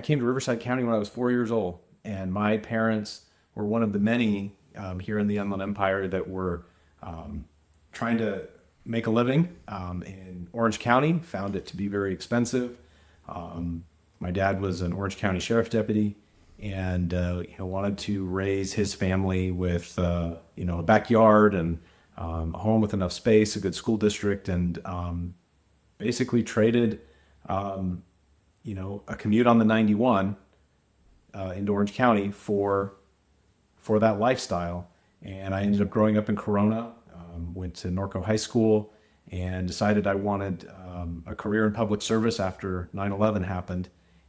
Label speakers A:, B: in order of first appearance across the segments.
A: I came to Riverside County when I was 4 years old, and my parents were one of the many here in the Inland Empire that were trying to make a living in Orange County. Found it to be very expensive. My dad was an Orange County sheriff deputy, and wanted to raise his family with a backyard and a home with enough space, a good school district, and basically traded a commute on the 91 into Orange County for that lifestyle. And I ended up growing up in Corona, went to Norco High School, and decided I wanted a career in public service after 9/11 happened,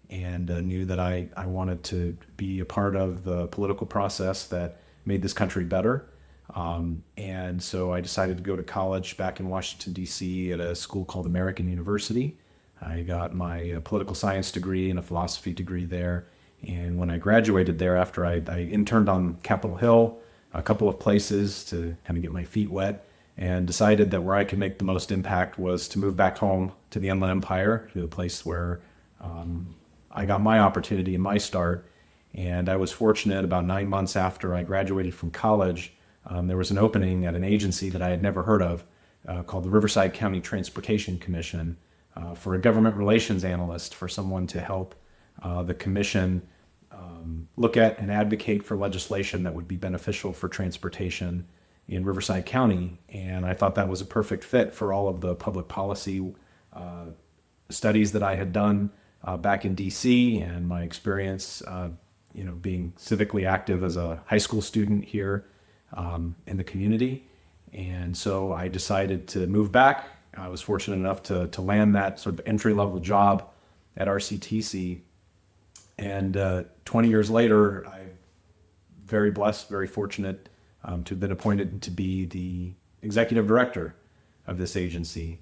A: and knew that I wanted to be a part of the political process that made this country better. And so I decided to go to college back in Washington, D.C. at a school called American University. I got my political science degree and a philosophy degree there. And when I graduated there, after I interned on Capitol Hill, a couple of places to kind of get my feet wet, and decided that where I could make the most impact was to move back home to the Inland Empire, to the place where I got my opportunity and my start. And I was fortunate, about 9 months after I graduated from college, there was an opening at an agency that I had never heard of called the Riverside County Transportation Commission, for a government relations analyst, for someone to help the commission look at and advocate for legislation that would be beneficial for transportation in Riverside County. And I thought that was a perfect fit for all of the public policy studies that I had done back in DC, and my experience being civically active as a high school student here in the community. And so I decided to move back. I was fortunate enough to land that sort of entry-level job at RCTC. And 20 years later, I'm very blessed, very fortunate to have been appointed to be the executive director of this agency.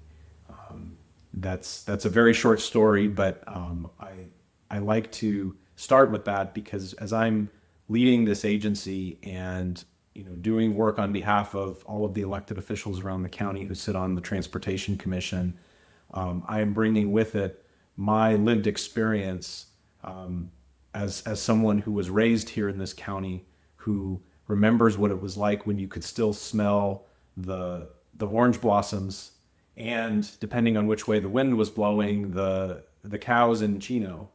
A: That's a very short story, but I like to start with that because as I'm leading this agency and doing work on behalf of all of the elected officials around the county who sit on the Transportation Commission, I am bringing with it my lived experience as someone who was raised here in this county, who remembers what it was like when you could still smell the orange blossoms, and depending on which way the wind was blowing, the cows in Chino.